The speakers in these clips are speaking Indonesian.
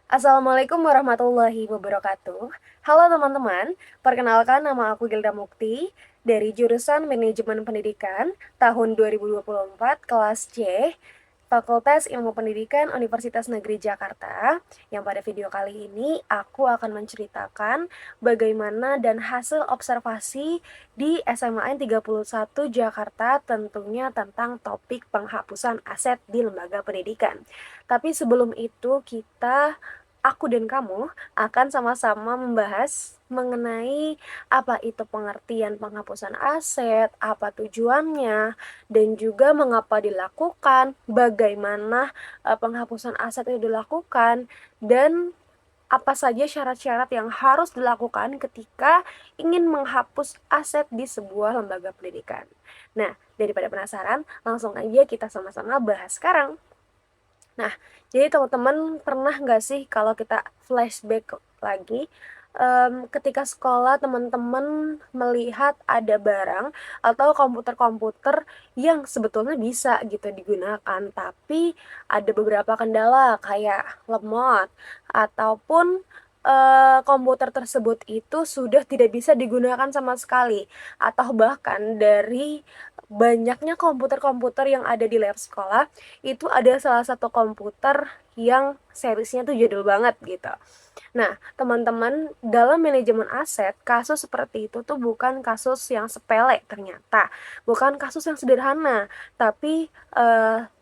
Assalamualaikum warahmatullahi wabarakatuh. Halo teman-teman, perkenalkan nama aku Gilda Mukti dari jurusan Manajemen Pendidikan tahun 2024 kelas C, Fakultas Ilmu Pendidikan Universitas Negeri Jakarta. Yang pada video kali ini aku akan menceritakan bagaimana dan hasil observasi di SMAN 31 Jakarta tentunya tentang topik penghapusan aset di lembaga pendidikan. Tapi sebelum itu aku dan kamu akan sama-sama membahas mengenai apa itu pengertian penghapusan aset, apa tujuannya, dan juga mengapa dilakukan, bagaimana penghapusan aset itu dilakukan, dan apa saja syarat-syarat yang harus dilakukan ketika ingin menghapus aset di sebuah lembaga pendidikan. Nah, daripada penasaran, langsung aja kita sama-sama bahas sekarang. Nah, jadi teman-teman pernah nggak sih kalau kita flashback lagi, ketika sekolah teman-teman melihat ada barang atau komputer-komputer yang sebetulnya bisa gitu digunakan, tapi ada beberapa kendala kayak lemot ataupun komputer tersebut itu sudah tidak bisa digunakan sama sekali, atau bahkan dari banyaknya komputer-komputer yang ada di lab sekolah itu ada salah satu komputer yang seriesnya tuh jadul banget gitu. Nah, teman-teman, dalam manajemen aset, kasus seperti itu tuh bukan kasus yang sepele ternyata. Bukan kasus yang sederhana, tapi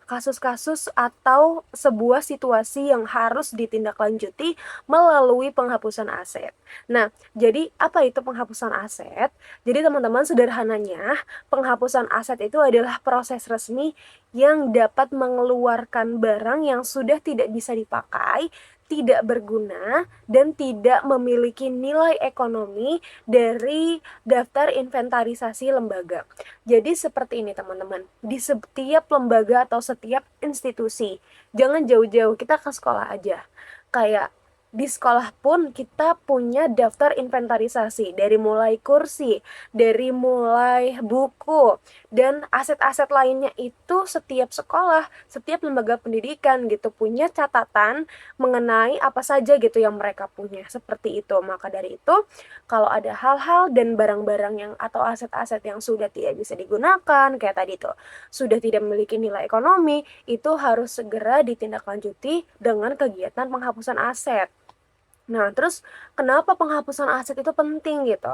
kasus-kasus atau sebuah situasi yang harus ditindaklanjuti melalui penghapusan aset. Nah, jadi apa itu penghapusan aset? Jadi teman-teman, sederhananya, penghapusan aset itu adalah proses resmi yang dapat mengeluarkan barang yang sudah tidak bisa dipakai, tidak berguna, dan tidak memiliki nilai ekonomi dari daftar inventarisasi lembaga. Jadi seperti ini teman-teman, di setiap lembaga atau setiap institusi, jangan jauh-jauh, kita ke sekolah aja. Kayak di sekolah pun kita punya daftar inventarisasi dari mulai kursi, dari mulai buku, dan aset-aset lainnya itu setiap sekolah, setiap lembaga pendidikan gitu punya catatan mengenai apa saja gitu yang mereka punya, seperti itu. Maka dari itu, kalau ada hal-hal dan barang-barang yang atau aset-aset yang sudah tidak bisa digunakan, kayak tadi tuh, sudah tidak memiliki nilai ekonomi, itu harus segera ditindaklanjuti dengan kegiatan penghapusan aset. Nah, terus kenapa penghapusan aset itu penting gitu?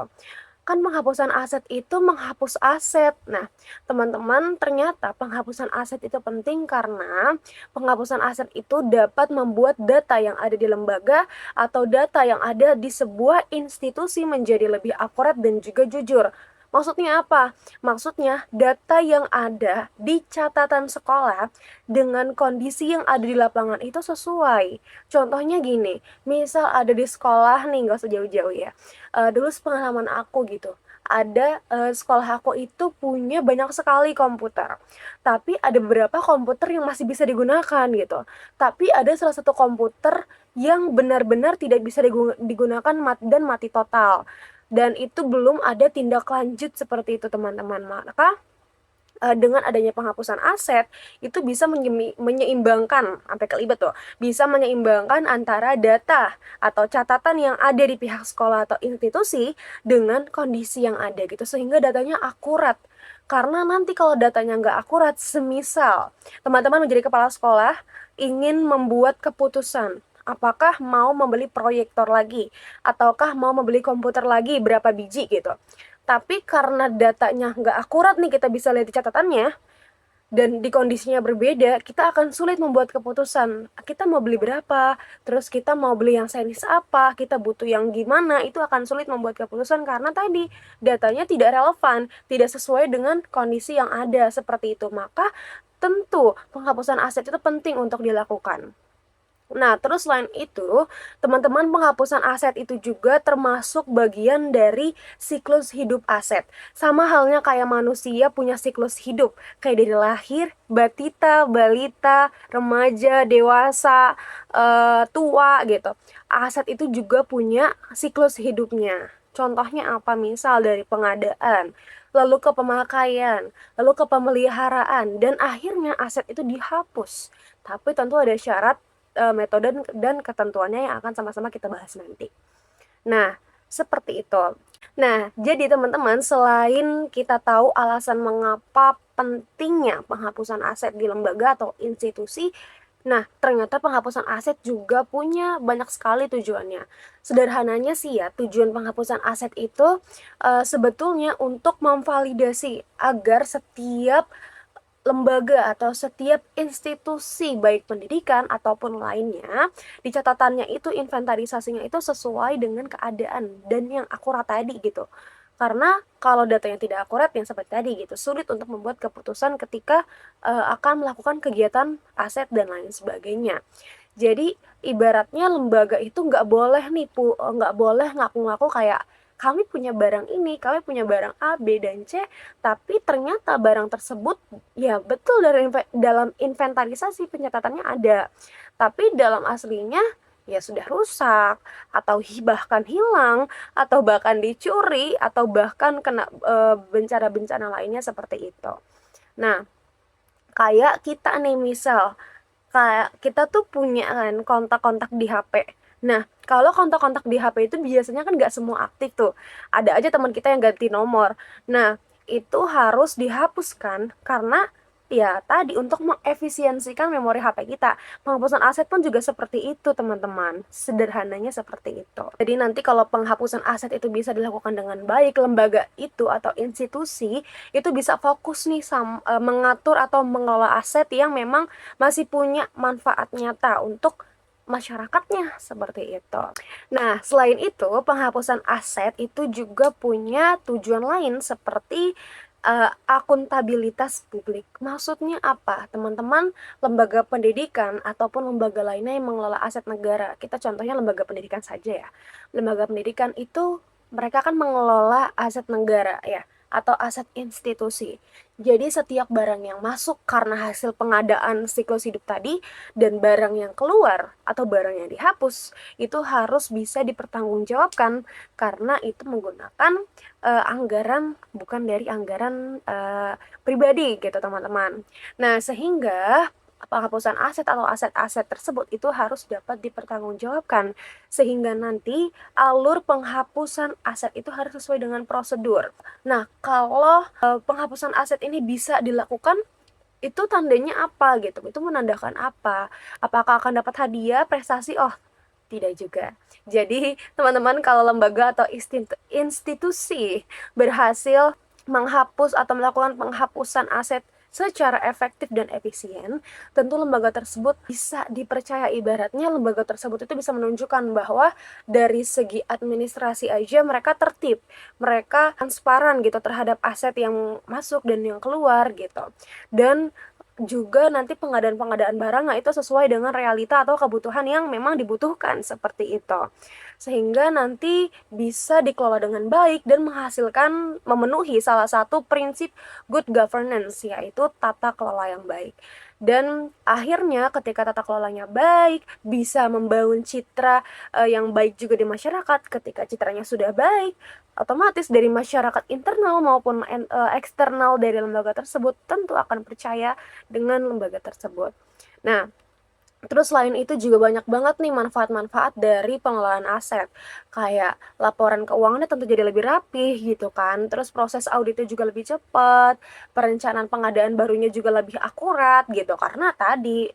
Kan penghapusan aset itu menghapus aset. Nah, teman-teman, ternyata penghapusan aset itu penting karena penghapusan aset itu dapat membuat data yang ada di lembaga atau data yang ada di sebuah institusi menjadi lebih akurat dan juga jujur. Maksudnya apa? Maksudnya data yang ada di catatan sekolah dengan kondisi yang ada di lapangan itu sesuai. Contohnya gini, misal ada di sekolah nih, nggak usah jauh-jauh ya. Dulu pengalaman aku gitu, ada sekolah aku itu punya banyak sekali komputer, tapi ada beberapa komputer yang masih bisa digunakan gitu, tapi ada salah satu komputer yang benar-benar tidak bisa digunakan dan mati total, dan itu belum ada tindak lanjut seperti itu teman-teman. Maka dengan adanya penghapusan aset itu bisa menyeimbangkan, sampai kelibet tuh, bisa menyeimbangkan antara data atau catatan yang ada di pihak sekolah atau institusi dengan kondisi yang ada gitu, sehingga datanya akurat. Karena nanti kalau datanya nggak akurat, semisal teman-teman menjadi kepala sekolah ingin membuat keputusan apakah mau membeli proyektor lagi ataukah mau membeli komputer lagi berapa biji gitu, tapi karena datanya nggak akurat nih, kita bisa lihat di catatannya, dan di kondisinya berbeda, kita akan sulit membuat keputusan. Kita mau beli berapa, terus kita mau beli yang sejenis apa, kita butuh yang gimana, itu akan sulit membuat keputusan karena tadi datanya tidak relevan, tidak sesuai dengan kondisi yang ada, seperti itu. Maka tentu penghapusan aset itu penting untuk dilakukan. Nah, terus selain itu, teman-teman, penghapusan aset itu juga termasuk bagian dari siklus hidup aset. Sama halnya kayak manusia punya siklus hidup, kayak dari lahir, batita, balita, remaja, dewasa, tua gitu. Aset itu juga punya siklus hidupnya. Contohnya apa? Misal dari pengadaan, lalu ke pemakaian, lalu ke pemeliharaan, dan akhirnya aset itu dihapus. Tapi tentu ada syarat metode dan ketentuannya yang akan sama-sama kita bahas nanti. Nah, seperti itu. Nah, jadi teman-teman, selain kita tahu alasan mengapa pentingnya penghapusan aset di lembaga atau institusi, nah, ternyata penghapusan aset juga punya banyak sekali tujuannya. Sederhananya sih ya, tujuan penghapusan aset itu sebetulnya untuk memvalidasi agar setiap lembaga atau setiap institusi baik pendidikan ataupun lainnya di catatannya itu inventarisasinya itu sesuai dengan keadaan dan yang akurat tadi gitu. Karena kalau datanya tidak akurat yang seperti tadi gitu, sulit untuk membuat keputusan ketika akan melakukan kegiatan aset dan lain sebagainya. Jadi ibaratnya lembaga itu nggak boleh nggak boleh ngaku-ngaku kayak kami punya barang ini, kami punya barang A, B, dan C, tapi ternyata barang tersebut ya betul dalam inventarisasi pencatatannya ada, tapi dalam aslinya ya sudah rusak atau bahkan hilang atau bahkan dicuri atau bahkan kena bencana-bencana lainnya seperti itu. Nah, kayak kita nih misal kayak kita tuh punya kan kontak-kontak di HP. Nah, kalau kontak-kontak di HP itu biasanya kan nggak semua aktif tuh. Ada aja teman kita yang ganti nomor. Nah, itu harus dihapuskan karena ya tadi untuk mengefisiensikan memori HP kita. Penghapusan aset pun juga seperti itu, teman-teman. Sederhananya seperti itu. Jadi nanti kalau penghapusan aset itu bisa dilakukan dengan baik, lembaga itu atau institusi itu bisa fokus nih mengatur atau mengelola aset yang memang masih punya manfaat nyata untuk masyarakatnya seperti itu. Nah, selain itu, penghapusan aset itu juga punya tujuan lain seperti akuntabilitas publik. Maksudnya apa? Teman-teman, lembaga pendidikan ataupun lembaga lainnya yang mengelola aset negara. Kita contohnya lembaga pendidikan saja ya. Lembaga pendidikan itu mereka kan mengelola aset negara ya atau aset institusi. Jadi setiap barang yang masuk karena hasil pengadaan siklus hidup tadi dan barang yang keluar atau barang yang dihapus itu harus bisa dipertanggungjawabkan karena itu menggunakan anggaran bukan dari anggaran pribadi gitu teman-teman. Nah, sehingga penghapusan aset atau aset-aset tersebut itu harus dapat dipertanggungjawabkan sehingga nanti alur penghapusan aset itu harus sesuai dengan prosedur. Nah, kalau penghapusan aset ini bisa dilakukan itu tandanya apa gitu? Itu menandakan apa? Apakah akan dapat hadiah, prestasi? Oh, tidak juga. Jadi, teman-teman kalau lembaga atau institusi berhasil menghapus atau melakukan penghapusan aset secara efektif dan efisien, tentu lembaga tersebut bisa dipercaya. Ibaratnya lembaga tersebut itu bisa menunjukkan bahwa dari segi administrasi aja mereka tertib, mereka transparan gitu terhadap aset yang masuk dan yang keluar gitu. Dan juga nanti pengadaan barang itu sesuai dengan realita atau kebutuhan yang memang dibutuhkan seperti itu. Sehingga nanti bisa dikelola dengan baik dan menghasilkan memenuhi salah satu prinsip good governance yaitu tata kelola yang baik. Dan akhirnya ketika tata kelolanya baik, bisa membangun citra yang baik juga di masyarakat. Ketika citranya sudah baik, otomatis dari masyarakat internal maupun eksternal dari lembaga tersebut tentu akan percaya dengan lembaga tersebut. Nah, terus selain itu juga banyak banget nih manfaat-manfaat dari pengelolaan aset. Kayak laporan keuangannya tentu jadi lebih rapih gitu kan. Terus proses auditnya juga lebih cepat. Perencanaan pengadaan barunya juga lebih akurat gitu. Karena tadi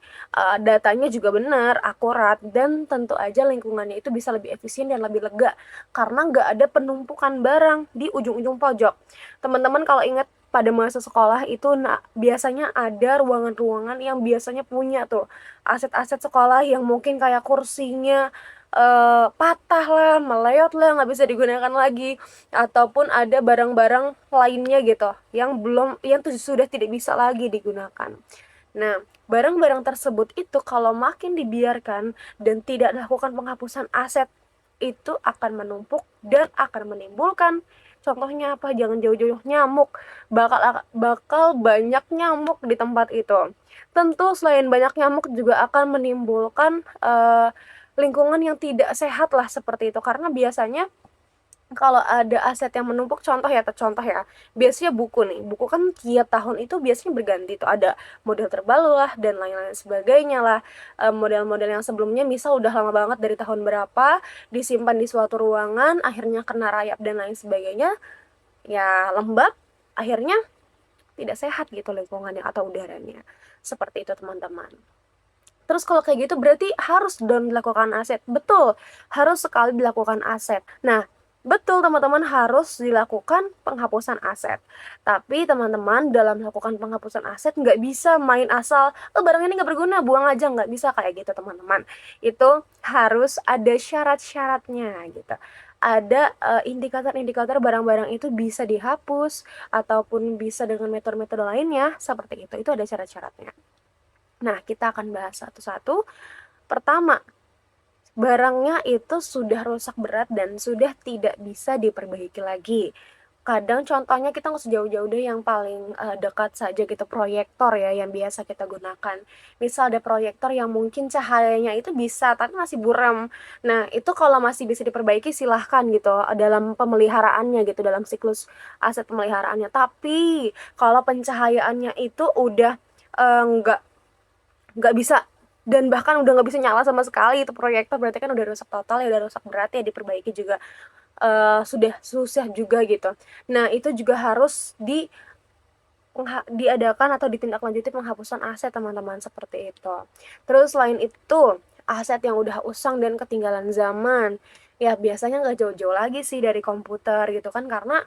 datanya juga benar, akurat. Dan tentu aja lingkungannya itu bisa lebih efisien dan lebih lega. Karena nggak ada penumpukan barang di ujung-ujung pojok. Teman-teman kalau ingat pada masa sekolah itu biasanya ada ruangan-ruangan yang biasanya punya tuh aset-aset sekolah yang mungkin kayak kursinya patah lah, meleot lah, nggak bisa digunakan lagi, ataupun ada barang-barang lainnya gitu yang sudah tidak bisa lagi digunakan. Nah, barang-barang tersebut itu kalau makin dibiarkan dan tidak dilakukan penghapusan aset itu akan menumpuk dan akan menimbulkan, contohnya apa, jangan jauh-jauh, nyamuk. Bakal banyak nyamuk di tempat itu. Tentu selain banyak nyamuk juga akan menimbulkan lingkungan yang tidak sehat lah seperti itu. Karena biasanya Kalau ada aset yang menumpuk, contoh ya, biasanya buku nih, buku kan tiap tahun itu biasanya berganti tuh, ada model terbaru lah dan lain-lain sebagainya lah. Model-model yang sebelumnya misal udah lama banget dari tahun berapa disimpan di suatu ruangan, akhirnya kena rayap dan lain sebagainya, ya lembab, akhirnya tidak sehat gitu lingkungannya atau udaranya. Seperti itu teman-teman. Terus kalau kayak gitu berarti harus dong dilakukan aset. Betul, harus sekali dilakukan aset. Nah, betul teman-teman, harus dilakukan penghapusan aset. Tapi teman-teman dalam melakukan penghapusan aset nggak bisa main asal, barang ini nggak berguna, buang aja, nggak bisa kayak gitu teman-teman. Itu harus ada syarat-syaratnya gitu. Ada indikator-indikator barang-barang itu bisa dihapus ataupun bisa dengan metode-metode lainnya seperti itu. Itu ada syarat-syaratnya. Nah, kita akan bahas satu-satu. Pertama, barangnya itu sudah rusak berat dan sudah tidak bisa diperbaiki lagi. Kadang contohnya kita nggak sejauh-jauh deh, yang paling dekat saja gitu, proyektor ya yang biasa kita gunakan. Misal ada proyektor yang mungkin cahayanya itu bisa tapi masih buram. Nah, itu kalau masih bisa diperbaiki silahkan gitu dalam pemeliharaannya gitu, dalam siklus aset pemeliharaannya. Tapi kalau pencahayaannya itu udah nggak bisa dan bahkan udah nggak bisa nyala sama sekali, itu proyektor berarti kan udah rusak total ya, udah rusak berat ya, diperbaiki juga sudah susah juga gitu. Nah, itu juga harus diadakan atau ditindaklanjuti penghapusan aset teman-teman, seperti itu. Terus selain itu, aset yang udah usang dan ketinggalan zaman, ya biasanya nggak jauh-jauh lagi sih dari komputer gitu kan, karena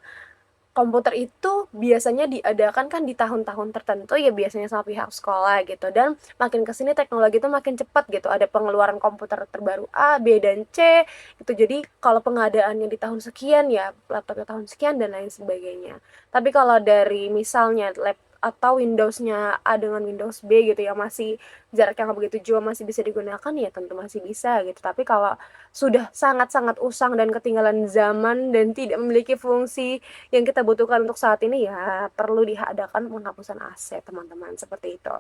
komputer itu biasanya diadakan kan di tahun-tahun tertentu ya, biasanya sama pihak sekolah gitu, dan makin kesini teknologi itu makin cepat gitu, ada pengeluaran komputer terbaru A, B, dan C gitu. Jadi kalau pengadaannya di tahun sekian ya laptopnya tahun sekian dan lain sebagainya. Tapi kalau dari misalnya lab atau Windows-nya A dengan Windows B gitu ya, masih jaraknya nggak begitu jauh, masih bisa digunakan, ya tentu masih bisa gitu. Tapi kalau sudah sangat-sangat usang dan ketinggalan zaman dan tidak memiliki fungsi yang kita butuhkan untuk saat ini, ya perlu diadakan penghapusan aset teman-teman, seperti itu.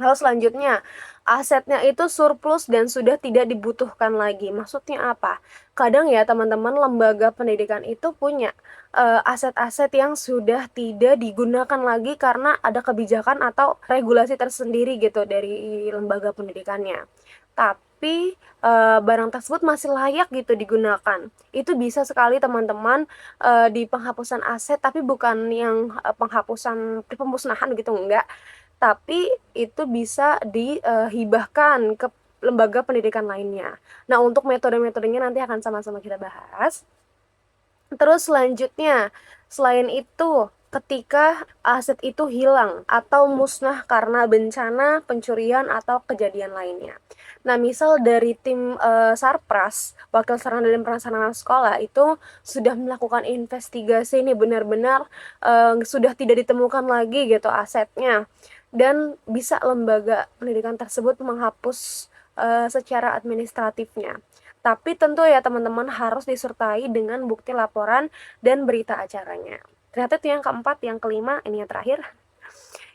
Lalu selanjutnya, asetnya itu surplus dan sudah tidak dibutuhkan lagi. Maksudnya apa? Kadang ya teman-teman, lembaga pendidikan itu punya aset-aset yang sudah tidak digunakan lagi karena ada kebijakan atau regulasi tersendiri gitu dari lembaga pendidikannya. Tapi barang tersebut masih layak gitu digunakan. Itu bisa sekali teman-teman di penghapusan aset, tapi bukan yang penghapusan pemusnahan gitu, enggak, tapi itu bisa dihibahkan ke lembaga pendidikan lainnya. Nah, untuk metode-metodenya nanti akan sama-sama kita bahas. Terus selanjutnya, selain itu, ketika aset itu hilang atau musnah karena bencana, pencurian, atau kejadian lainnya. Nah, misal dari tim Sarpras, Wakil Sarana dan Prasarana Sekolah, itu sudah melakukan investigasi ini, benar-benar sudah tidak ditemukan lagi gitu asetnya. Dan bisa lembaga pendidikan tersebut menghapus secara administratifnya. Tapi tentu ya teman-teman, harus disertai dengan bukti laporan dan berita acaranya. Ternyata itu yang keempat, yang kelima, ini yang terakhir.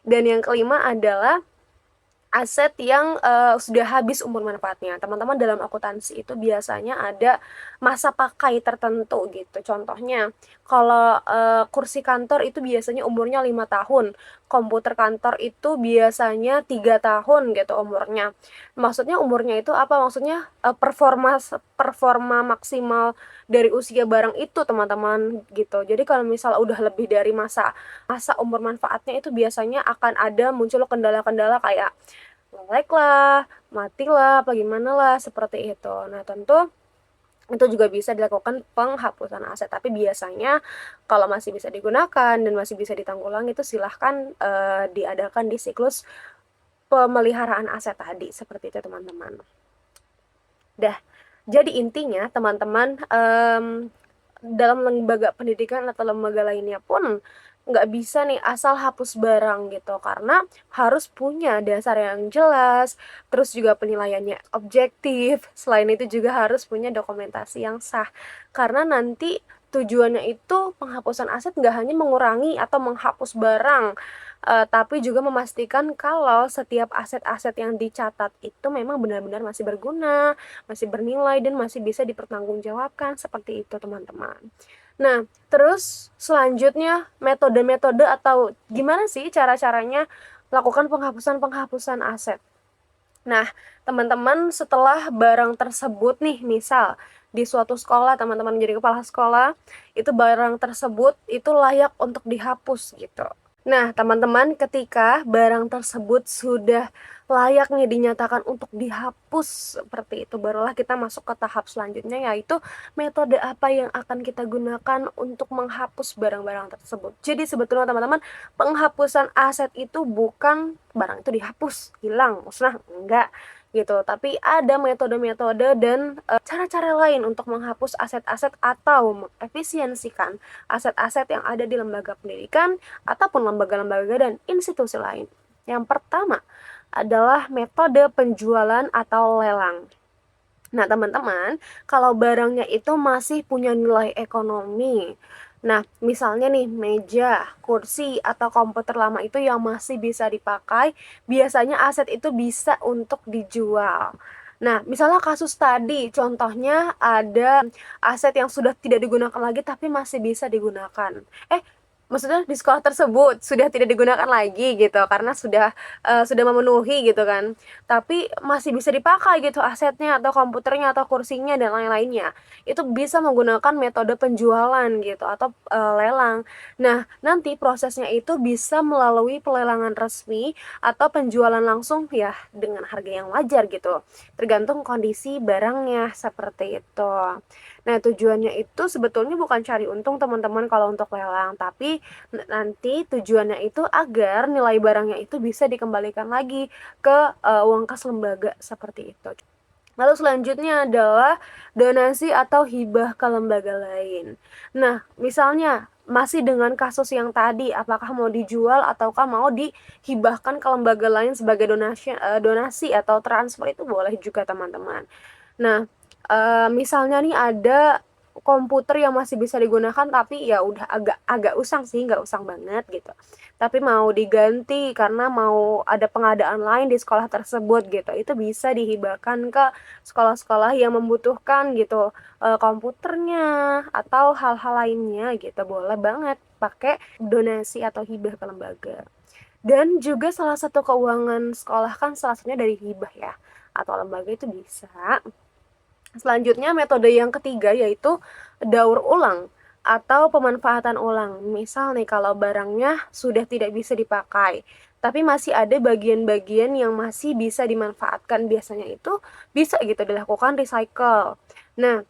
Dan yang kelima adalah aset yang sudah habis umur manfaatnya. Teman-teman, dalam akuntansi itu biasanya ada masa pakai tertentu gitu. Contohnya, kalau kursi kantor itu biasanya umurnya 5 tahun. Komputer kantor itu biasanya 3 tahun gitu umurnya. Maksudnya umurnya itu apa? Maksudnya performa maksimal dari usia barang itu teman-teman gitu. Jadi kalau misal udah lebih dari masa masa umur manfaatnya, itu biasanya akan ada muncul kendala-kendala kayak nge-lag lah, mati lah, apa gimana lah, seperti itu. Nah, tentu itu juga bisa dilakukan penghapusan aset. Tapi biasanya kalau masih bisa digunakan dan masih bisa ditanggulangi, itu silahkan diadakan di siklus pemeliharaan aset tadi, seperti itu teman-teman. Dah, jadi intinya teman-teman, dalam lembaga pendidikan atau lembaga lainnya pun nggak bisa nih asal hapus barang gitu, karena harus punya dasar yang jelas, terus juga penilaiannya objektif, selain itu juga harus punya dokumentasi yang sah, karena nanti tujuannya itu penghapusan aset nggak hanya mengurangi atau menghapus barang, tapi juga memastikan kalau setiap aset-aset yang dicatat itu memang benar-benar masih berguna, masih bernilai, dan masih bisa dipertanggungjawabkan, seperti itu teman-teman. Nah, terus selanjutnya metode-metode atau gimana sih cara-caranya lakukan penghapusan aset. Nah, teman-teman, setelah barang tersebut nih, misal di suatu sekolah teman-teman menjadi kepala sekolah, itu barang tersebut itu layak untuk dihapus gitu. Nah, teman-teman, ketika barang tersebut sudah layak nih dinyatakan untuk dihapus seperti itu, barulah kita masuk ke tahap selanjutnya, yaitu metode apa yang akan kita gunakan untuk menghapus barang-barang tersebut. Jadi sebetulnya teman-teman, penghapusan aset itu bukan barang itu dihapus, hilang, musnah, enggak gitu. Tapi ada metode-metode dan cara-cara lain untuk menghapus aset-aset atau mengefisiensikan aset-aset yang ada di lembaga pendidikan ataupun lembaga-lembaga dan institusi lain. Yang pertama adalah metode penjualan atau lelang. Nah, teman-teman, kalau barangnya itu masih punya nilai ekonomi, nah, misalnya nih meja, kursi, atau komputer lama itu yang masih bisa dipakai, biasanya aset itu bisa untuk dijual. Nah, misalnya kasus tadi, contohnya ada aset yang sudah tidak digunakan lagi tapi masih bisa digunakan. Maksudnya di sekolah tersebut sudah tidak digunakan lagi gitu karena sudah memenuhi gitu kan. Tapi masih bisa dipakai gitu asetnya atau komputernya atau kursinya dan lain-lainnya. Itu bisa menggunakan metode penjualan gitu atau lelang. Nah, nanti prosesnya itu bisa melalui pelelangan resmi atau penjualan langsung ya dengan harga yang wajar gitu. Tergantung kondisi barangnya seperti itu. Nah, tujuannya itu sebetulnya bukan cari untung teman-teman kalau untuk lelang, tapi nanti tujuannya itu agar nilai barangnya itu bisa dikembalikan lagi ke uang kas lembaga seperti itu. Lalu selanjutnya adalah donasi atau hibah ke lembaga lain. Nah, misalnya masih dengan kasus yang tadi, apakah mau dijual ataukah mau dihibahkan ke lembaga lain sebagai donasi atau transfer, itu boleh juga teman-teman. Nah, misalnya nih ada komputer yang masih bisa digunakan tapi ya udah agak usang sih, nggak usang banget gitu. Tapi mau diganti karena mau ada pengadaan lain di sekolah tersebut gitu. Itu bisa dihibahkan ke sekolah-sekolah yang membutuhkan gitu, komputernya atau hal-hal lainnya gitu. Boleh banget pakai donasi atau hibah ke lembaga. Dan juga salah satu keuangan sekolah kan salah satunya dari hibah ya atau lembaga itu bisa. Selanjutnya metode yang ketiga yaitu daur ulang atau pemanfaatan ulang. Misal nih kalau barangnya sudah tidak bisa dipakai, tapi masih ada bagian-bagian yang masih bisa dimanfaatkan, biasanya itu bisa gitu dilakukan recycle. Nah,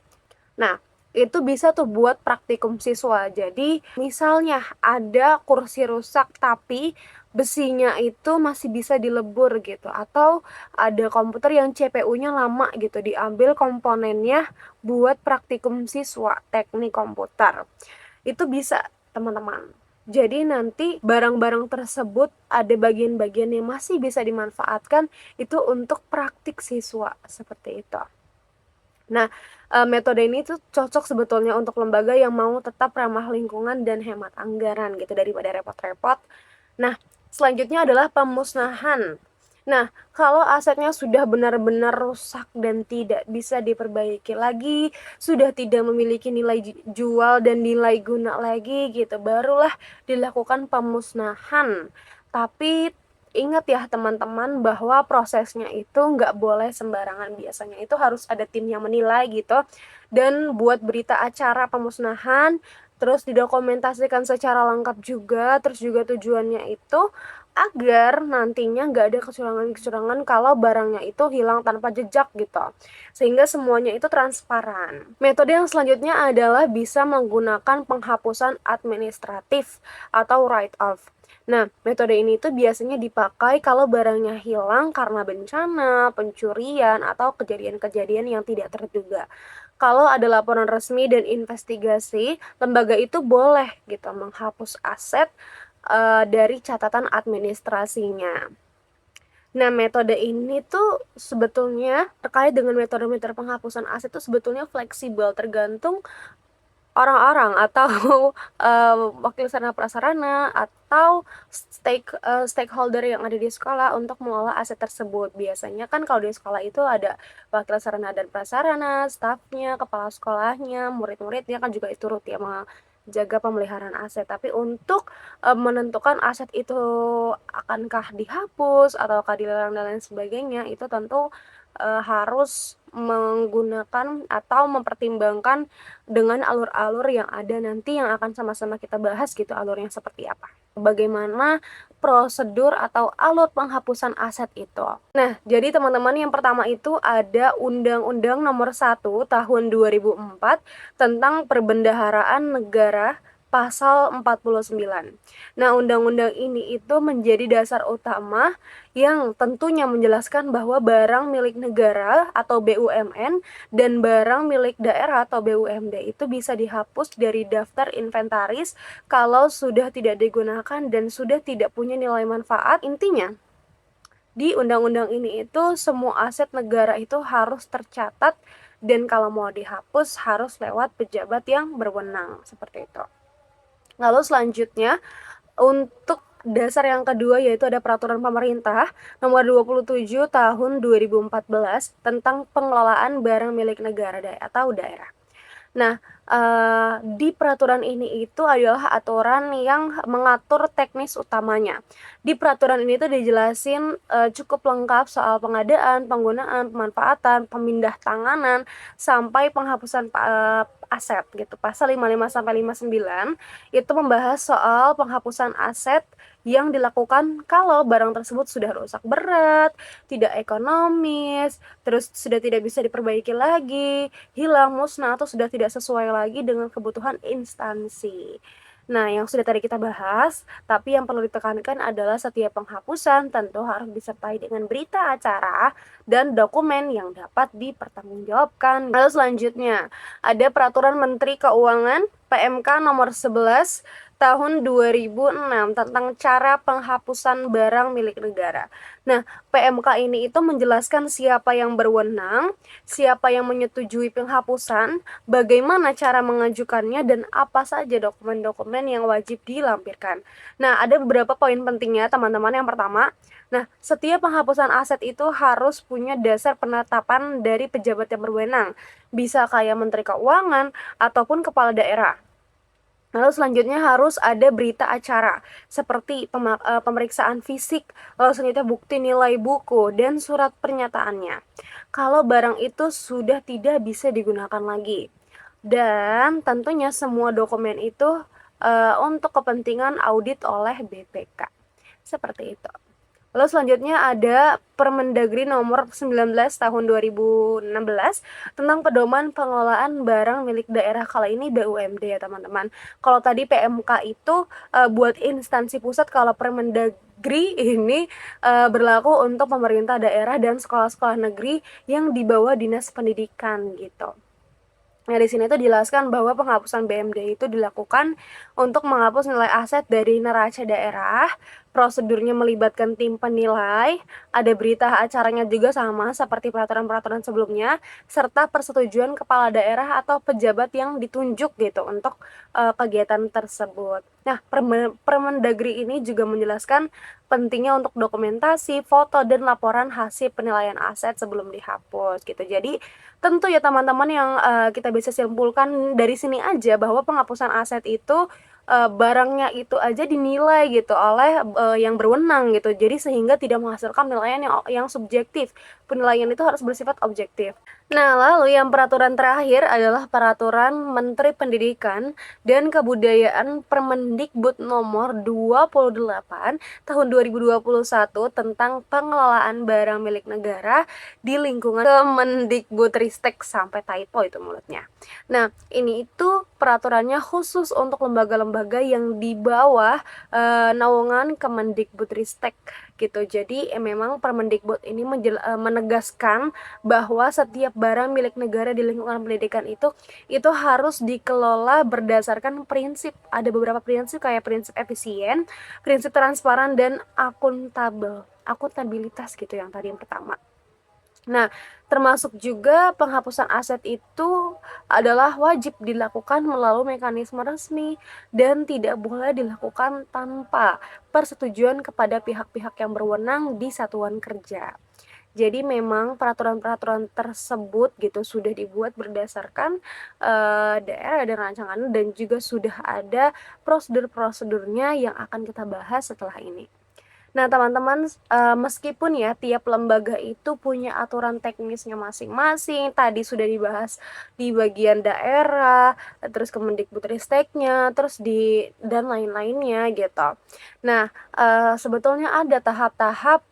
Nah, itu bisa tuh buat praktikum siswa. Jadi, misalnya ada kursi rusak tapi besinya itu masih bisa dilebur gitu, atau ada komputer yang CPU-nya lama gitu, diambil komponennya buat praktikum siswa teknik komputer. Itu bisa, teman-teman. Jadi nanti barang-barang tersebut ada bagian-bagian yang masih bisa dimanfaatkan itu untuk praktik siswa seperti itu. Nah, metode ini tuh cocok sebetulnya untuk lembaga yang mau tetap ramah lingkungan dan hemat anggaran gitu daripada repot-repot. Nah, selanjutnya adalah pemusnahan. Nah, kalau asetnya sudah benar-benar rusak dan tidak bisa diperbaiki lagi, sudah tidak memiliki nilai jual dan nilai guna lagi gitu, barulah dilakukan pemusnahan. Tapi ingat ya teman-teman bahwa prosesnya itu nggak boleh sembarangan, biasanya itu harus ada tim yang menilai gitu dan buat berita acara pemusnahan, terus didokumentasikan secara lengkap juga, terus juga tujuannya itu agar nantinya nggak ada kecurangan-kecurangan kalau barangnya itu hilang tanpa jejak gitu, sehingga semuanya itu transparan. Metode yang selanjutnya adalah bisa menggunakan penghapusan administratif atau write off. Nah, metode ini tuh biasanya dipakai kalau barangnya hilang karena bencana, pencurian, atau kejadian-kejadian yang tidak terduga. Kalau ada laporan resmi dan investigasi, lembaga itu boleh gitu menghapus aset dari catatan administrasinya. Nah, metode ini tuh sebetulnya terkait dengan metode-metode penghapusan aset tuh sebetulnya fleksibel, tergantung orang-orang atau wakil sarana prasarana atau stakeholder yang ada di sekolah untuk mengelola aset tersebut. Biasanya kan kalau di sekolah itu ada wakil sarana dan prasarana, stafnya, kepala sekolahnya, murid-muridnya kan juga turut ya menjaga pemeliharaan aset. Tapi untuk menentukan aset itu akankah dihapus ataukah dilarang dan lain sebagainya, itu tentu harus menggunakan atau mempertimbangkan dengan alur-alur yang ada nanti yang akan sama-sama kita bahas gitu, alurnya seperti apa. Bagaimana prosedur atau alur penghapusan aset itu. Nah, jadi teman-teman, yang pertama itu ada Undang-Undang Nomor 1 Tahun 2004 tentang Perbendaharaan Negara Pasal 49. Nah, undang-undang ini itu menjadi dasar utama yang tentunya menjelaskan bahwa barang milik negara atau BUMN dan barang milik daerah atau BUMD itu bisa dihapus dari daftar inventaris kalau sudah tidak digunakan dan sudah tidak punya nilai manfaat. Intinya, di undang-undang ini itu semua aset negara itu harus tercatat dan kalau mau dihapus harus lewat pejabat yang berwenang, seperti itu. Lalu selanjutnya, untuk dasar yang kedua yaitu ada Peraturan Pemerintah Nomor 27 Tahun 2014 tentang pengelolaan barang milik negara atau daerah. Nah, di peraturan ini itu adalah aturan yang mengatur teknis utamanya. Di peraturan ini tuh dijelasin cukup lengkap soal pengadaan, penggunaan, pemanfaatan, pemindah tanganan, sampai penghapusan aset gitu. Pasal 55 sampai 59 itu membahas soal penghapusan aset yang dilakukan kalau barang tersebut sudah rusak berat, tidak ekonomis, terus sudah tidak bisa diperbaiki lagi, hilang, musnah, atau sudah tidak sesuai lagi dengan kebutuhan instansi. Nah, yang sudah tadi kita bahas, tapi yang perlu ditekankan adalah setiap penghapusan tentu harus disertai dengan berita acara dan dokumen yang dapat dipertanggungjawabkan. Lalu selanjutnya, ada Peraturan Menteri Keuangan PMK Nomor 11 Tahun 2006 tentang cara penghapusan barang milik negara. Nah, PMK ini itu menjelaskan siapa yang berwenang, siapa yang menyetujui penghapusan, bagaimana cara mengajukannya, dan apa saja dokumen-dokumen yang wajib dilampirkan. Nah, ada beberapa poin pentingnya teman-teman. Yang pertama, nah, setiap penghapusan aset itu harus punya dasar penetapan dari pejabat yang berwenang, bisa kayak Menteri Keuangan ataupun kepala daerah. Lalu selanjutnya harus ada berita acara seperti pemeriksaan fisik, lalu selanjutnya bukti nilai buku dan surat pernyataannya. Kalau barang itu sudah tidak bisa digunakan lagi. Dan tentunya semua dokumen itu untuk kepentingan audit oleh BPK. Seperti itu. Lalu selanjutnya ada Permendagri Nomor 19 Tahun 2016 tentang pedoman pengelolaan barang milik daerah, kala ini BUMD ya teman-teman. Kalau tadi PMK itu buat instansi pusat, kalau Permendagri ini berlaku untuk pemerintah daerah dan sekolah-sekolah negeri yang di bawah Dinas Pendidikan gitu. Nah, di sini tuh dijelaskan bahwa penghapusan BMD itu dilakukan untuk menghapus nilai aset dari neraca daerah. Prosedurnya melibatkan tim penilai, ada berita acaranya juga sama seperti peraturan-peraturan sebelumnya, serta persetujuan kepala daerah atau pejabat yang ditunjuk gitu untuk kegiatan tersebut. Nah, Permendagri ini juga menjelaskan pentingnya untuk dokumentasi, foto, dan laporan hasil penilaian aset sebelum dihapus gitu. Jadi tentu ya teman-teman, yang kita bisa simpulkan dari sini aja bahwa penghapusan aset itu barangnya itu aja dinilai gitu oleh yang berwenang gitu. Jadi sehingga tidak menghasilkan penilaian yang subjektif. Penilaian itu harus bersifat objektif. Nah, lalu yang peraturan terakhir adalah Peraturan Menteri Pendidikan dan Kebudayaan Permendikbud Nomor 28 Tahun 2021 tentang pengelolaan barang milik negara di lingkungan Kemendikbudristek, sampai typo itu mulutnya. Nah, ini itu peraturannya khusus untuk lembaga-lembaga yang di bawah naungan Kemendikbudristek gitu. Jadi memang Permendikbud ini menegaskan bahwa setiap barang milik negara di lingkungan pendidikan itu harus dikelola berdasarkan prinsip. Ada beberapa prinsip kayak prinsip efisien, prinsip transparan, dan akuntabilitas gitu yang tadi yang pertama. Nah, termasuk juga penghapusan aset itu adalah wajib dilakukan melalui mekanisme resmi dan tidak boleh dilakukan tanpa persetujuan kepada pihak-pihak yang berwenang di satuan kerja. Jadi memang peraturan-peraturan tersebut gitu sudah dibuat berdasarkan daerah dan rancangan dan juga sudah ada prosedur-prosedurnya yang akan kita bahas setelah ini. Nah, teman-teman, meskipun ya tiap lembaga itu punya aturan teknisnya masing-masing, tadi sudah dibahas di bagian daerah, terus Kemendikbudristeknya, terus dan lain-lainnya gitu. Nah, sebetulnya ada tahap-tahap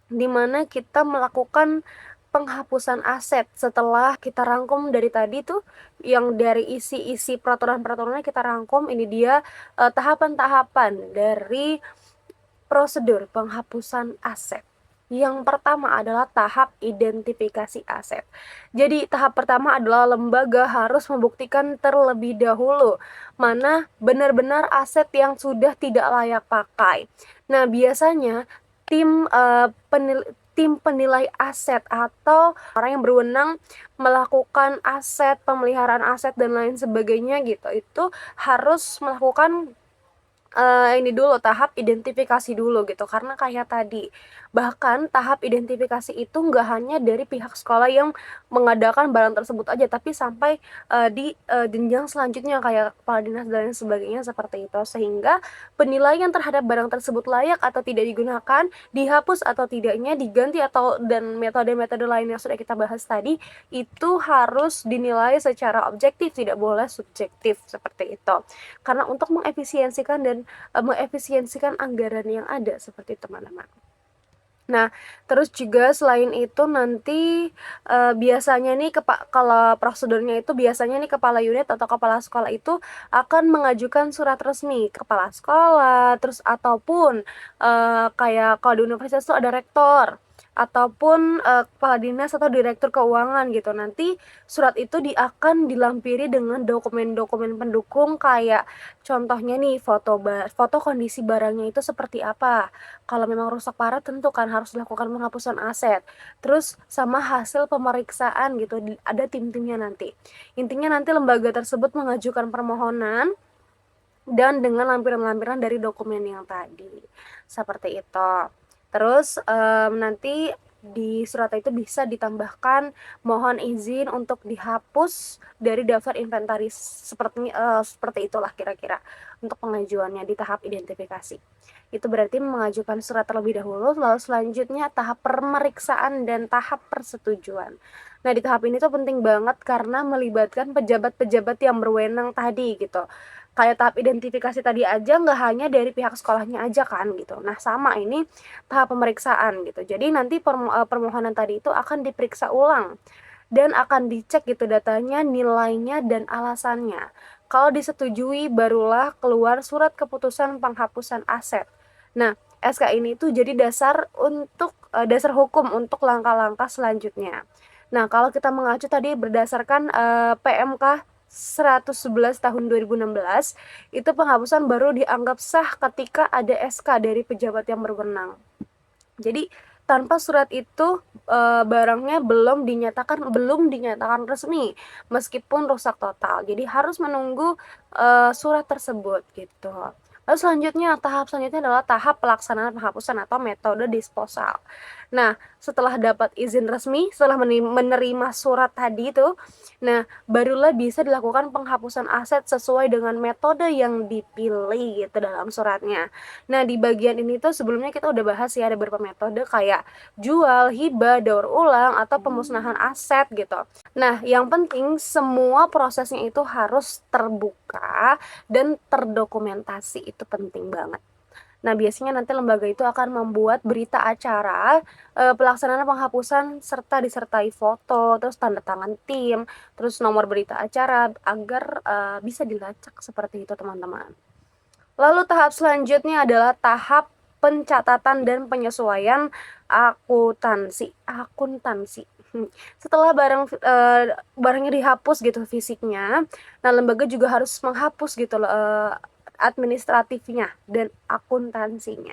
di mana kita melakukan penghapusan aset setelah kita rangkum dari tadi tuh yang dari isi-isi peraturan-peraturannya kita rangkum, ini dia tahapan-tahapan dari prosedur penghapusan aset. Yang pertama adalah tahap identifikasi aset. Jadi tahap pertama adalah lembaga harus membuktikan terlebih dahulu mana benar-benar aset yang sudah tidak layak pakai. Nah, biasanya tim penilai aset atau orang yang berwenang melakukan aset, pemeliharaan aset dan lain sebagainya gitu, itu harus melakukan ini dulu, tahap identifikasi dulu gitu, karena kayak tadi, bahkan tahap identifikasi itu nggak hanya dari pihak sekolah yang mengadakan barang tersebut aja, tapi sampai di jenjang selanjutnya kayak kepala dinas dan lain sebagainya seperti itu, sehingga penilaian terhadap barang tersebut layak atau tidak digunakan, dihapus atau tidaknya, diganti atau dan metode-metode lain yang sudah kita bahas tadi, itu harus dinilai secara objektif, tidak boleh subjektif seperti itu. Karena untuk mengefisiensikan anggaran yang ada seperti itu, teman-teman. Nah, terus juga selain itu nanti biasanya nih kalau prosedurnya itu biasanya nih kepala unit atau kepala sekolah itu akan mengajukan surat resmi ke kepala sekolah, terus ataupun kayak kalau di universitas itu ada rektor ataupun kepala dinas atau direktur keuangan gitu. Nanti surat itu akan dilampiri dengan dokumen-dokumen pendukung kayak contohnya nih foto kondisi barangnya itu seperti apa. Kalau memang rusak parah tentu kan harus dilakukan penghapusan aset. Terus sama hasil pemeriksaan gitu, ada tim-timnya nanti. Intinya nanti lembaga tersebut mengajukan permohonan dan dengan lampiran-lampiran dari dokumen yang tadi. Seperti itu. Terus nanti di surat itu bisa ditambahkan mohon izin untuk dihapus dari daftar inventaris, seperti itulah kira-kira untuk pengajuannya di tahap identifikasi. Itu berarti mengajukan surat terlebih dahulu, lalu selanjutnya tahap pemeriksaan dan tahap persetujuan. Nah, di tahap ini tuh penting banget karena melibatkan pejabat-pejabat yang berwenang tadi gitu. Kayak tahap identifikasi tadi aja nggak hanya dari pihak sekolahnya aja kan gitu. Nah, sama ini tahap pemeriksaan gitu. Jadi nanti permohonan tadi itu akan diperiksa ulang dan akan dicek gitu datanya, nilainya dan alasannya. Kalau disetujui barulah keluar surat keputusan penghapusan aset. Nah, SK ini tuh jadi dasar hukum untuk langkah-langkah selanjutnya. Nah, kalau kita mengacu tadi berdasarkan PMK 111 tahun 2016, itu penghapusan baru dianggap sah ketika ada SK dari pejabat yang berwenang. Jadi tanpa surat itu barangnya belum dinyatakan resmi meskipun rusak total. Jadi harus menunggu surat tersebut gitu. Lalu tahap selanjutnya adalah tahap pelaksanaan penghapusan atau metode disposal. Nah, setelah dapat izin resmi, setelah menerima surat tadi itu, nah barulah bisa dilakukan penghapusan aset sesuai dengan metode yang dipilih gitu dalam suratnya. Nah, di bagian ini tuh sebelumnya kita udah bahas ya, ada beberapa metode kayak jual, hibah, daur ulang, atau pemusnahan aset gitu. Nah, yang penting semua prosesnya itu harus terbuka dan terdokumentasi, itu penting banget. Nah, biasanya nanti lembaga itu akan membuat berita acara pelaksanaan penghapusan serta disertai foto, terus tanda tangan tim, terus nomor berita acara agar bisa dilacak seperti itu, teman-teman. Lalu tahap selanjutnya adalah tahap pencatatan dan penyesuaian akuntansi. Setelah barangnya dihapus gitu fisiknya, nah lembaga juga harus menghapus gitu administratifnya dan akuntansinya.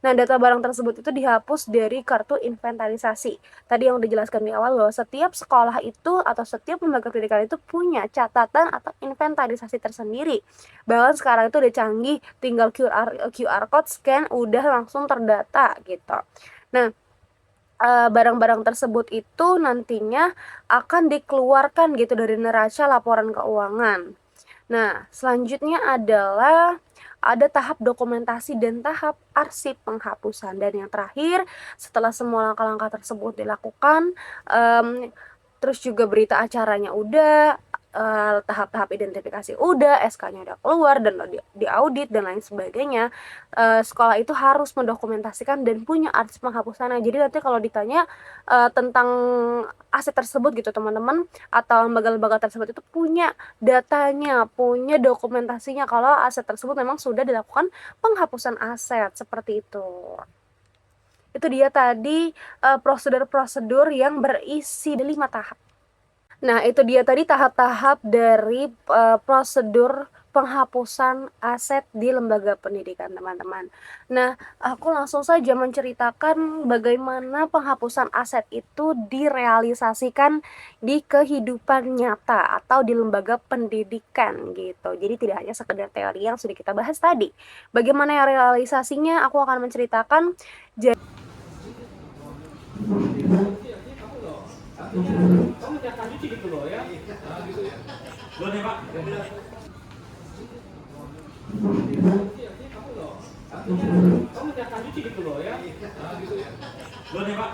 Nah, data barang tersebut itu dihapus dari kartu inventarisasi. Tadi yang dijelaskan di awal bahwa setiap sekolah itu atau setiap lembaga pendidikan itu punya catatan atau inventarisasi tersendiri. Bahkan sekarang itu udah canggih, tinggal QR code scan udah langsung terdata gitu. Nah, barang-barang tersebut itu nantinya akan dikeluarkan gitu dari neraca laporan keuangan. Nah, selanjutnya adalah ada tahap dokumentasi dan tahap arsip penghapusan. Dan yang terakhir, setelah semua langkah-langkah tersebut dilakukan, terus juga berita acaranya udah, tahap-tahap identifikasi udah, SK-nya udah keluar dan diaudit dan lain sebagainya, sekolah itu harus mendokumentasikan dan punya arsip penghapusannya. Jadi nanti kalau ditanya tentang aset tersebut gitu teman-teman, atau lembaga-lembaga tersebut itu punya datanya, punya dokumentasinya kalau aset tersebut memang sudah dilakukan penghapusan aset, seperti itu. Itu dia tadi prosedur-prosedur yang berisi 5 tahap. Nah, itu dia tadi tahap-tahap dari prosedur penghapusan aset di lembaga pendidikan, teman-teman. Nah, aku langsung saja menceritakan bagaimana penghapusan aset itu direalisasikan di kehidupan nyata atau di lembaga pendidikan gitu. Jadi tidak hanya sekedar teori yang sudah kita bahas tadi. Bagaimana yang realisasinya, aku akan menceritakan. Kamu jangan cuci gitu loh ya. Gitu ya. Loh nih Pak. Kamu jangan cuci gitu loh ya. Gitu ya. Loh nih Pak.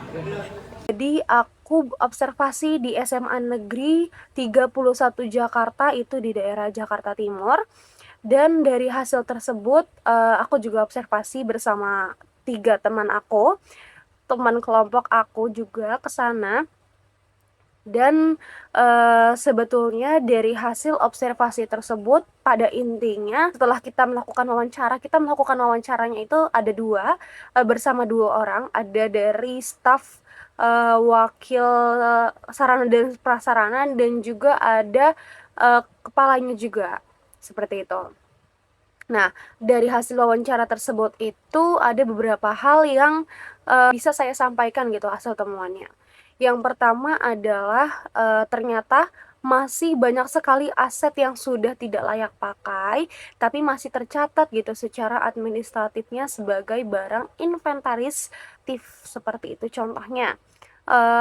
Jadi aku observasi di SMA Negeri 31 Jakarta, itu di daerah Jakarta Timur. Dan dari hasil tersebut aku juga observasi bersama 3 teman aku, teman kelompok aku juga ke sana. Dan sebetulnya dari hasil observasi tersebut, pada intinya setelah kita melakukan wawancaranya itu ada 2, bersama 2 orang, ada dari staf wakil sarana dan prasarana, dan juga ada kepalanya juga, seperti itu. Nah, dari hasil wawancara tersebut itu ada beberapa hal yang bisa saya sampaikan gitu hasil temuannya. Yang pertama adalah ternyata masih banyak sekali aset yang sudah tidak layak pakai, tapi masih tercatat gitu secara administratifnya sebagai barang inventaristif, seperti itu. Contohnya,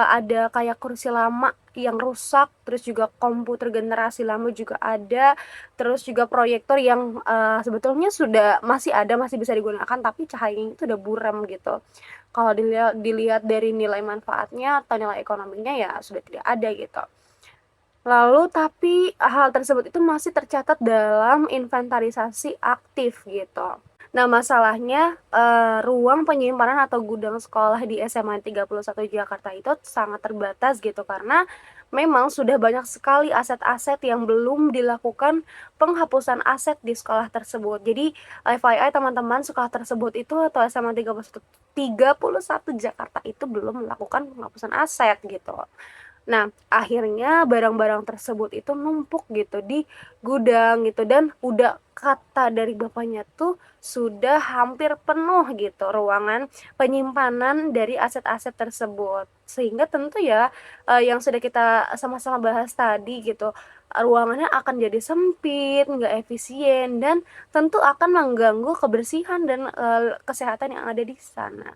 ada kayak kursi lama yang rusak, terus juga komputer generasi lama juga ada, terus juga proyektor yang sebetulnya masih bisa digunakan, tapi cahayanya itu udah buram gitu. Kalau dilihat dari nilai manfaatnya atau nilai ekonominya ya sudah tidak ada gitu. Lalu tapi hal tersebut itu masih tercatat dalam inventarisasi aktif gitu. Nah, masalahnya ruang penyimpanan atau gudang sekolah di SMA 31 Jakarta itu sangat terbatas gitu, karena memang sudah banyak sekali aset-aset yang belum dilakukan penghapusan aset di sekolah tersebut. Jadi FYI teman-teman, sekolah tersebut itu atau SMA 31 Jakarta itu belum melakukan penghapusan aset gitu. Nah, akhirnya barang-barang tersebut itu numpuk gitu di gudang gitu, dan udah kata dari bapaknya tuh sudah hampir penuh gitu ruangan penyimpanan dari aset-aset tersebut. Sehingga tentu ya yang sudah kita sama-sama bahas tadi gitu, ruangannya akan jadi sempit, nggak efisien, dan tentu akan mengganggu kebersihan dan kesehatan yang ada di sana.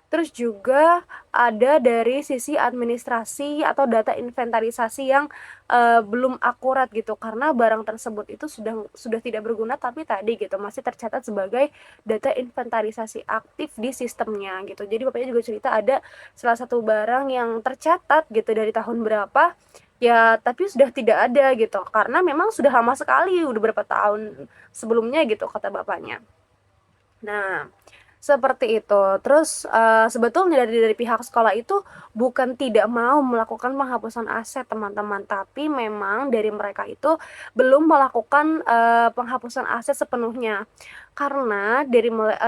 Terus juga ada dari sisi administrasi atau data inventarisasi yang belum akurat gitu, karena barang tersebut itu sudah tidak berguna, tapi tadi gitu masih tercatat sebagai data inventarisasi aktif di sistemnya gitu. Jadi bapaknya juga cerita ada salah satu barang yang tercatat gitu dari tahun berapa ya, tapi sudah tidak ada gitu, karena memang sudah lama sekali, udah berapa tahun sebelumnya gitu kata bapaknya. Nah, seperti itu. Terus sebetulnya dari pihak sekolah itu bukan tidak mau melakukan penghapusan aset, teman-teman, tapi memang dari mereka itu belum melakukan penghapusan aset sepenuhnya. karena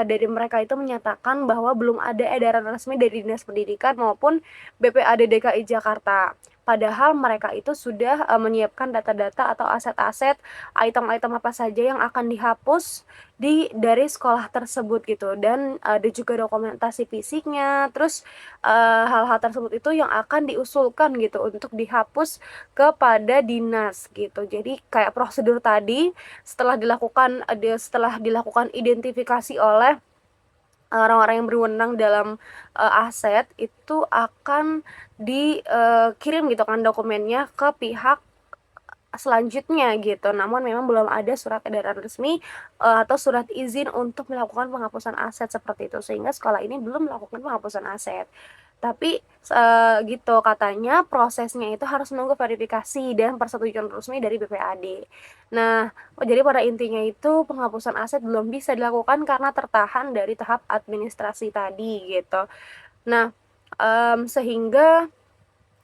dari mereka itu menyatakan bahwa belum ada edaran resmi dari Dinas Pendidikan maupun BPAD DKI Jakarta. Padahal mereka itu sudah menyiapkan data-data atau aset-aset, item-item apa saja yang akan dihapus dari sekolah tersebut gitu, dan ada juga dokumentasi fisiknya. Terus hal-hal tersebut itu yang akan diusulkan gitu untuk dihapus kepada dinas gitu. Jadi kayak prosedur tadi, setelah dilakukan identifikasi oleh orang-orang yang berwenang dalam aset, itu akan dikirim gitu kan dokumennya ke pihak selanjutnya gitu. Namun memang belum ada surat edaran resmi atau surat izin untuk melakukan penghapusan aset seperti itu, sehingga sekolah ini belum melakukan penghapusan aset. Tapi gitu katanya prosesnya itu harus menunggu verifikasi dan persetujuan resmi dari BPAD. Nah, jadi pada intinya itu penghapusan aset belum bisa dilakukan karena tertahan dari tahap administrasi tadi gitu. Nah, sehingga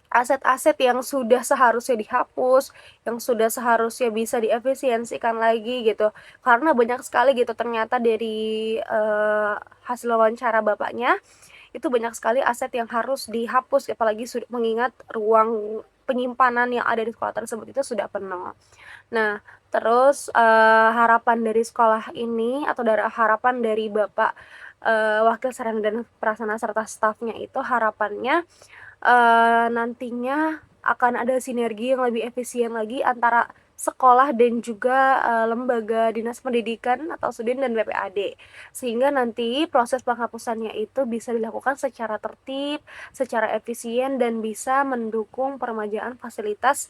aset-aset yang sudah seharusnya dihapus, yang sudah seharusnya bisa diefisiensikan lagi gitu. Karena banyak sekali gitu ternyata dari hasil wawancara bapaknya, itu banyak sekali aset yang harus dihapus, apalagi mengingat ruang penyimpanan yang ada di sekolah tersebut itu sudah penuh. Nah, terus harapan dari sekolah ini atau harapan dari Bapak Wakil Sarana dan Prasarana serta stafnya itu harapannya nantinya akan ada sinergi yang lebih efisien lagi antara sekolah dan juga lembaga dinas pendidikan atau Sudin dan BPAD, sehingga nanti proses penghapusannya itu bisa dilakukan secara tertib, secara efisien, dan bisa mendukung peremajaan fasilitas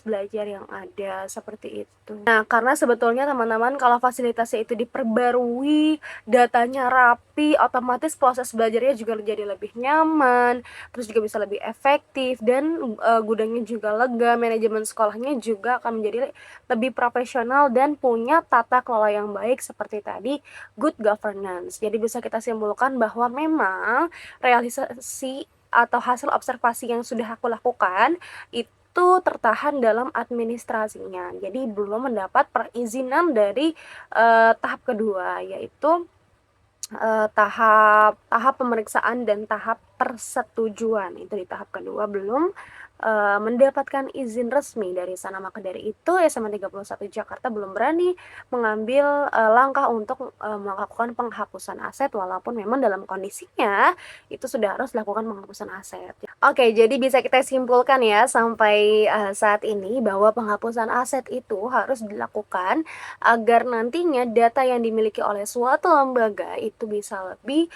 belajar yang ada seperti itu. Nah, karena sebetulnya teman-teman, kalau fasilitasnya itu diperbarui, datanya rapi, otomatis proses belajarnya juga jadi lebih nyaman, terus juga bisa lebih efektif, dan gudangnya juga lega, manajemen sekolahnya juga akan menjadi lebih profesional dan punya tata kelola yang baik seperti tadi, good governance. Jadi bisa kita simpulkan bahwa memang realisasi atau hasil observasi yang sudah aku lakukan itu tertahan dalam administrasinya. Jadi belum mendapat perizinan dari tahap kedua, yaitu tahap pemeriksaan dan tahap persetujuan. Itu di tahap kedua belum mendapatkan izin resmi dari sana. Maka dari itu SMA 31 Jakarta belum berani mengambil langkah untuk melakukan penghapusan aset, walaupun memang dalam kondisinya itu sudah harus dilakukan penghapusan aset. Oke, jadi bisa kita simpulkan ya sampai saat ini bahwa penghapusan aset itu harus dilakukan agar nantinya data yang dimiliki oleh suatu lembaga itu bisa lebih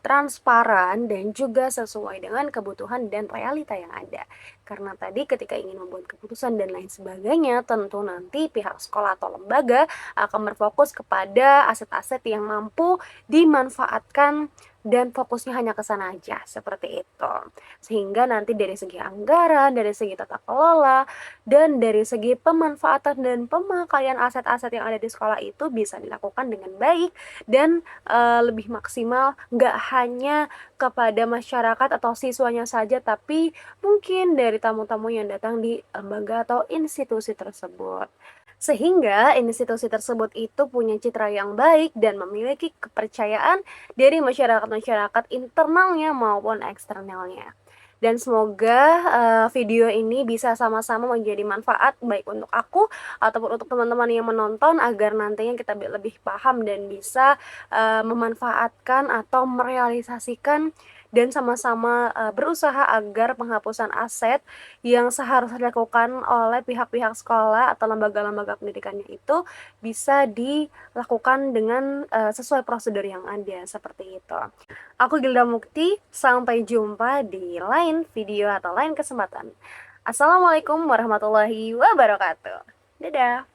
transparan dan juga sesuai dengan kebutuhan dan realita yang ada. Karena tadi ketika ingin membuat keputusan dan lain sebagainya, tentu nanti pihak sekolah atau lembaga akan berfokus kepada aset-aset yang mampu dimanfaatkan dan fokusnya hanya ke sana aja, seperti itu. Sehingga nanti dari segi anggaran, dari segi tata kelola, dan dari segi pemanfaatan dan pemakaian aset-aset yang ada di sekolah itu bisa dilakukan dengan baik dan lebih maksimal, nggak hanya kepada masyarakat atau siswanya saja, tapi mungkin dari tamu-tamu yang datang di lembaga atau institusi tersebut. Sehingga institusi tersebut itu punya citra yang baik dan memiliki kepercayaan dari masyarakat-masyarakat internalnya maupun eksternalnya. Dan semoga video ini bisa sama-sama menjadi manfaat baik untuk aku ataupun untuk teman-teman yang menonton, agar nantinya kita lebih paham dan bisa memanfaatkan atau merealisasikan dan sama-sama berusaha agar penghapusan aset yang seharusnya dilakukan oleh pihak-pihak sekolah atau lembaga-lembaga pendidikannya itu bisa dilakukan dengan sesuai prosedur yang ada, seperti itu. Aku Gilda Mukti, sampai jumpa di lain video atau lain kesempatan. Assalamualaikum warahmatullahi wabarakatuh. Dadah.